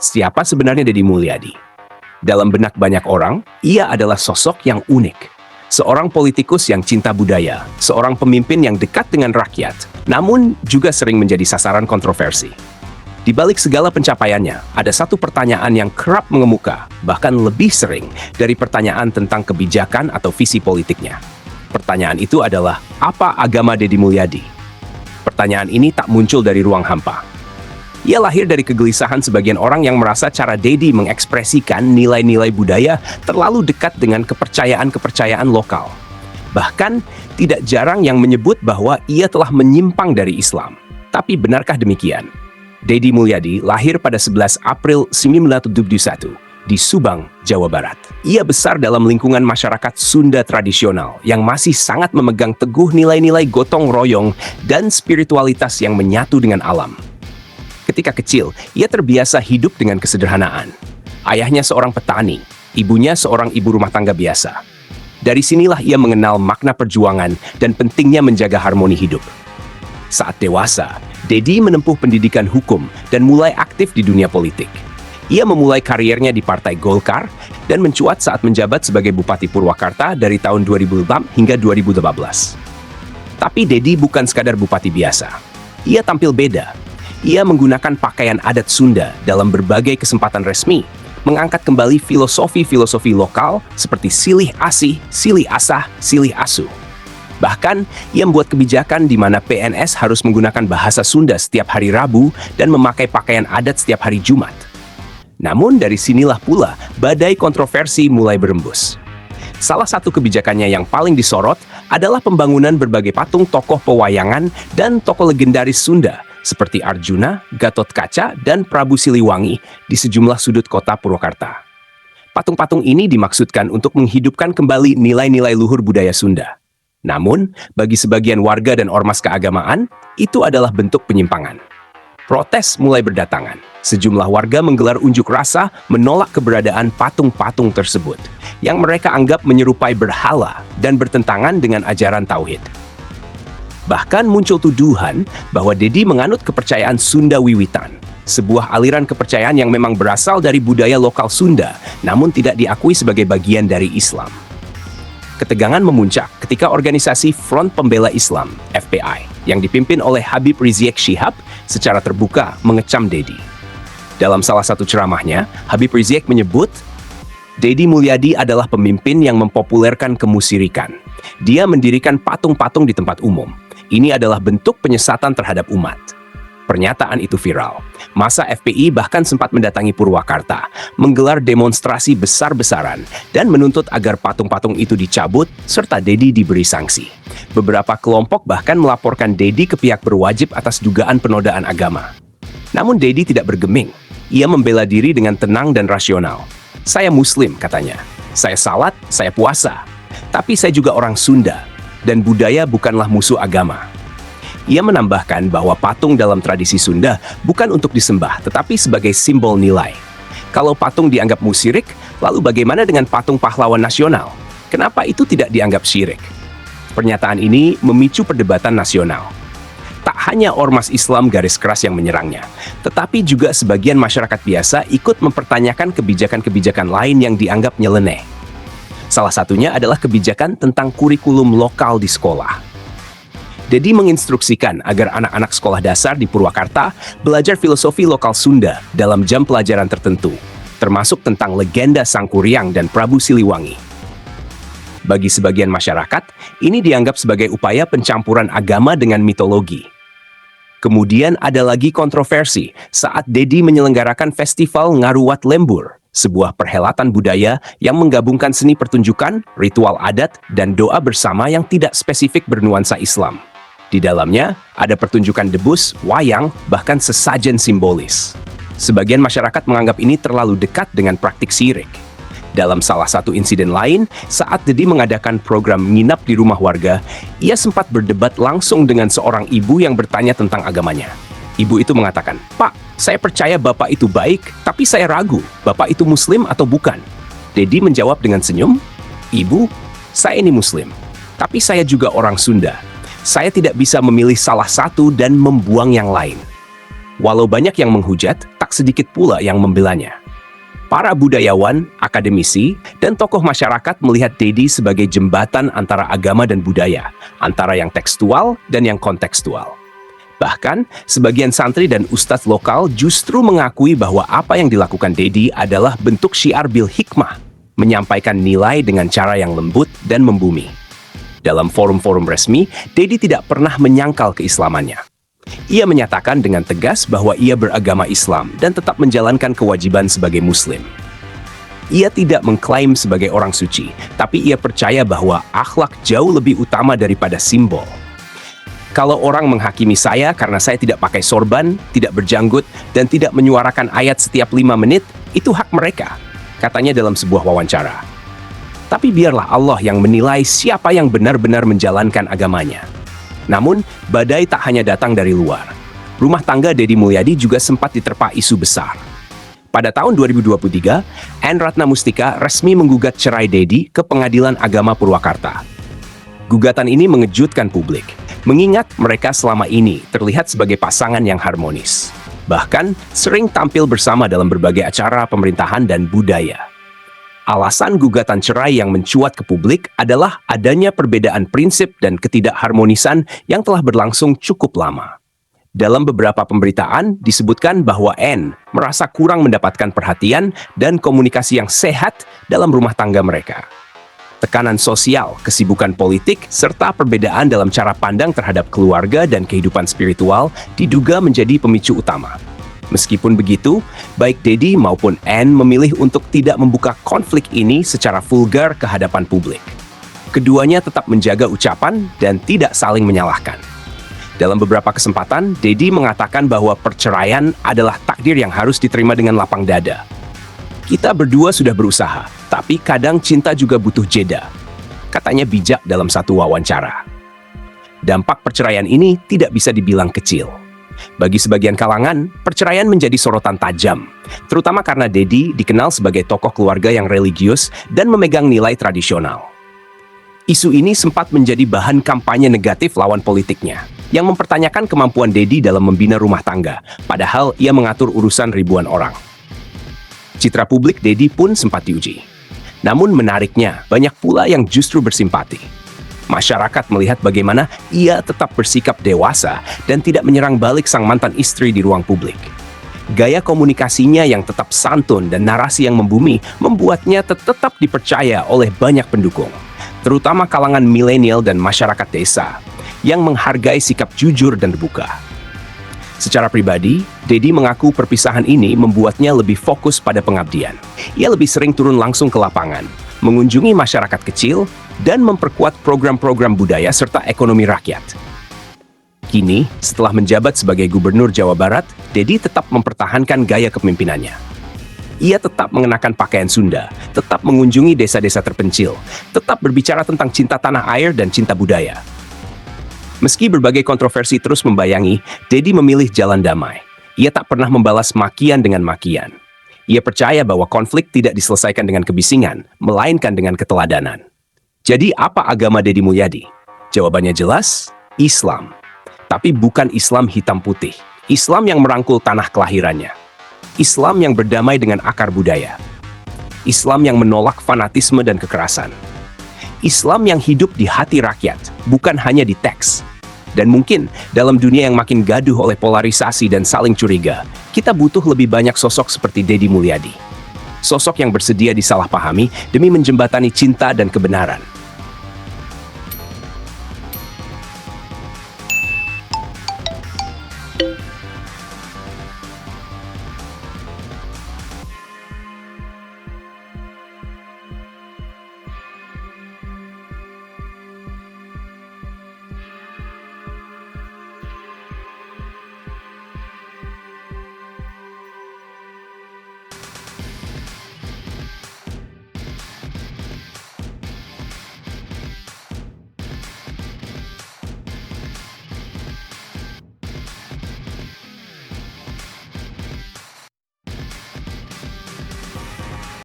Siapa sebenarnya Deddy Mulyadi? Dalam benak banyak orang, ia adalah sosok yang unik. Seorang politikus yang cinta budaya, seorang pemimpin yang dekat dengan rakyat, namun juga sering menjadi sasaran kontroversi. Di balik segala pencapaiannya, ada satu pertanyaan yang kerap mengemuka, bahkan lebih sering dari pertanyaan tentang kebijakan atau visi politiknya. Pertanyaan itu adalah, apa agama Deddy Mulyadi? Pertanyaan ini tak muncul dari ruang hampa. Ia lahir dari kegelisahan sebagian orang yang merasa cara Deddy mengekspresikan nilai-nilai budaya terlalu dekat dengan kepercayaan-kepercayaan lokal. Bahkan, tidak jarang yang menyebut bahwa ia telah menyimpang dari Islam. Tapi benarkah demikian? Deddy Mulyadi lahir pada 11 April 1971 di Subang, Jawa Barat. Ia besar dalam lingkungan masyarakat Sunda tradisional yang masih sangat memegang teguh nilai-nilai gotong royong dan spiritualitas yang menyatu dengan alam. Ketika kecil, ia terbiasa hidup dengan kesederhanaan. Ayahnya seorang petani, ibunya seorang ibu rumah tangga biasa. Dari sinilah ia mengenal makna perjuangan dan pentingnya menjaga harmoni hidup. Saat dewasa, Deddy menempuh pendidikan hukum dan mulai aktif di dunia politik. Ia memulai kariernya di Partai Golkar dan mencuat saat menjabat sebagai Bupati Purwakarta dari tahun 2006 hingga 2018. Tapi Deddy bukan sekadar bupati biasa. Ia tampil beda. Ia menggunakan pakaian adat Sunda dalam berbagai kesempatan resmi, mengangkat kembali filosofi-filosofi lokal seperti silih asih, silih asah, silih asu. Bahkan, ia membuat kebijakan di mana PNS harus menggunakan bahasa Sunda setiap hari Rabu dan memakai pakaian adat setiap hari Jumat. Namun dari sinilah pula badai kontroversi mulai berembus. Salah satu kebijakannya yang paling disorot adalah pembangunan berbagai patung tokoh pewayangan dan tokoh legendaris Sunda seperti Arjuna, Gatot Kaca, dan Prabu Siliwangi di sejumlah sudut kota Purwakarta. Patung-patung ini dimaksudkan untuk menghidupkan kembali nilai-nilai luhur budaya Sunda. Namun, bagi sebagian warga dan ormas keagamaan, itu adalah bentuk penyimpangan. Protes mulai berdatangan. Sejumlah warga menggelar unjuk rasa menolak keberadaan patung-patung tersebut, yang mereka anggap menyerupai berhala dan bertentangan dengan ajaran Tauhid. Bahkan muncul tuduhan bahwa Deddy menganut kepercayaan Sunda Wiwitan, sebuah aliran kepercayaan yang memang berasal dari budaya lokal Sunda, namun tidak diakui sebagai bagian dari Islam. Ketegangan memuncak ketika organisasi Front Pembela Islam, FPI, yang dipimpin oleh Habib Rizik Syihab secara terbuka mengecam Deddy. Dalam salah satu ceramahnya, Habib Rizik menyebut, Deddy Mulyadi adalah pemimpin yang mempopulerkan kemusyrikan. Dia mendirikan patung-patung di tempat umum. Ini adalah bentuk penyesatan terhadap umat. Pernyataan itu viral. Masa FPI bahkan sempat mendatangi Purwakarta, menggelar demonstrasi besar-besaran, dan menuntut agar patung-patung itu dicabut, serta Deddy diberi sanksi. Beberapa kelompok bahkan melaporkan Deddy ke pihak berwajib atas dugaan penodaan agama. Namun Deddy tidak bergeming. Ia membela diri dengan tenang dan rasional. Saya Muslim, katanya. Saya salat, saya puasa. Tapi saya juga orang Sunda, dan budaya bukanlah musuh agama. Ia menambahkan bahwa patung dalam tradisi Sunda bukan untuk disembah, tetapi sebagai simbol nilai. Kalau patung dianggap musyirik, lalu bagaimana dengan patung pahlawan nasional? Kenapa itu tidak dianggap syirik? Pernyataan ini memicu perdebatan nasional. Tak hanya ormas Islam garis keras yang menyerangnya, tetapi juga sebagian masyarakat biasa ikut mempertanyakan kebijakan-kebijakan lain yang dianggap nyeleneh. Salah satunya adalah kebijakan tentang kurikulum lokal di sekolah. Deddy menginstruksikan agar anak-anak sekolah dasar di Purwakarta belajar filosofi lokal Sunda dalam jam pelajaran tertentu, termasuk tentang legenda Sang Kuryang dan Prabu Siliwangi. Bagi sebagian masyarakat, ini dianggap sebagai upaya pencampuran agama dengan mitologi. Kemudian ada lagi kontroversi saat Deddy menyelenggarakan festival Ngaruwat Lembur, sebuah perhelatan budaya yang menggabungkan seni pertunjukan, ritual adat, dan doa bersama yang tidak spesifik bernuansa Islam. Di dalamnya, ada pertunjukan debus, wayang, bahkan sesajen simbolis. Sebagian masyarakat menganggap ini terlalu dekat dengan praktik syirik. Dalam salah satu insiden lain, saat Deddy mengadakan program nginap di rumah warga, ia sempat berdebat langsung dengan seorang ibu yang bertanya tentang agamanya. Ibu itu mengatakan, "Pak, saya percaya Bapak itu baik, tapi saya ragu, Bapak itu Muslim atau bukan?" Deddy menjawab dengan senyum, "Ibu, saya ini Muslim, tapi saya juga orang Sunda. Saya tidak bisa memilih salah satu dan membuang yang lain." Walau banyak yang menghujat, tak tak sedikit pula yang membelanya. Para budayawan, akademisi, dan tokoh masyarakat melihat Dedi sebagai jembatan antara agama dan budaya, antara yang tekstual dan yang kontekstual. Bahkan, sebagian santri dan ustadz lokal justru mengakui bahwa apa yang dilakukan Dedi adalah bentuk syiar bil hikmah, menyampaikan nilai dengan cara yang lembut dan membumi. Dalam forum-forum resmi, Dedi tidak pernah menyangkal keislamannya. Ia menyatakan dengan tegas bahwa ia beragama Islam dan tetap menjalankan kewajiban sebagai Muslim. Ia tidak mengklaim sebagai orang suci, tapi ia percaya bahwa akhlak jauh lebih utama daripada simbol. Kalau orang menghakimi saya karena saya tidak pakai sorban, tidak berjanggut, dan tidak menyuarakan ayat setiap 5 menit, itu hak mereka, katanya dalam sebuah wawancara. Tapi biarlah Allah yang menilai siapa yang benar-benar menjalankan agamanya. Namun, badai tak hanya datang dari luar. Rumah tangga Dedi Mulyadi juga sempat diterpa isu besar. Pada tahun 2023, Anne Ratna Mustika resmi menggugat cerai Dedi ke Pengadilan Agama Purwakarta. Gugatan ini mengejutkan publik, mengingat mereka selama ini terlihat sebagai pasangan yang harmonis. Bahkan, sering tampil bersama dalam berbagai acara pemerintahan dan budaya. Alasan gugatan cerai yang mencuat ke publik adalah adanya perbedaan prinsip dan ketidakharmonisan yang telah berlangsung cukup lama. Dalam beberapa pemberitaan disebutkan bahwa Anne merasa kurang mendapatkan perhatian dan komunikasi yang sehat dalam rumah tangga mereka. Tekanan sosial, kesibukan politik, serta perbedaan dalam cara pandang terhadap keluarga dan kehidupan spiritual diduga menjadi pemicu utama. Meskipun begitu, baik Dedi maupun Anne memilih untuk tidak membuka konflik ini secara vulgar ke hadapan publik. Keduanya tetap menjaga ucapan dan tidak saling menyalahkan. Dalam beberapa kesempatan, Dedi mengatakan bahwa perceraian adalah takdir yang harus diterima dengan lapang dada. Kita berdua sudah berusaha, tapi kadang cinta juga butuh jeda, katanya bijak dalam satu wawancara. Dampak perceraian ini tidak bisa dibilang kecil. Bagi sebagian kalangan, perceraian menjadi sorotan tajam, terutama karena Dedi dikenal sebagai tokoh keluarga yang religius dan memegang nilai tradisional. Isu ini sempat menjadi bahan kampanye negatif lawan politiknya, yang mempertanyakan kemampuan Dedi dalam membina rumah tangga, padahal ia mengatur urusan ribuan orang. Citra publik Dedi pun sempat diuji. Namun menariknya, banyak pula yang justru bersimpati. Masyarakat melihat bagaimana ia tetap bersikap dewasa dan tidak menyerang balik sang mantan istri di ruang publik. Gaya komunikasinya yang tetap santun dan narasi yang membumi membuatnya tetap dipercaya oleh banyak pendukung, terutama kalangan milenial dan masyarakat desa, yang menghargai sikap jujur dan terbuka. Secara pribadi, Dedi mengaku perpisahan ini membuatnya lebih fokus pada pengabdian. Ia lebih sering turun langsung ke lapangan, mengunjungi masyarakat kecil, dan memperkuat program-program budaya serta ekonomi rakyat. Kini, setelah menjabat sebagai Gubernur Jawa Barat, Dedi tetap mempertahankan gaya kepemimpinannya. Ia tetap mengenakan pakaian Sunda, tetap mengunjungi desa-desa terpencil, tetap berbicara tentang cinta tanah air dan cinta budaya. Meski berbagai kontroversi terus membayangi, Dedi memilih jalan damai. Ia tak pernah membalas makian dengan makian. Ia percaya bahwa konflik tidak diselesaikan dengan kebisingan, melainkan dengan keteladanan. Jadi apa agama Dedi Mulyadi? Jawabannya jelas, Islam. Tapi bukan Islam hitam putih. Islam yang merangkul tanah kelahirannya. Islam yang berdamai dengan akar budaya. Islam yang menolak fanatisme dan kekerasan. Islam yang hidup di hati rakyat, bukan hanya di teks. Dan mungkin dalam dunia yang makin gaduh oleh polarisasi dan saling curiga, kita butuh lebih banyak sosok seperti Dedi Mulyadi. Sosok yang bersedia disalahpahami demi menjembatani cinta dan kebenaran.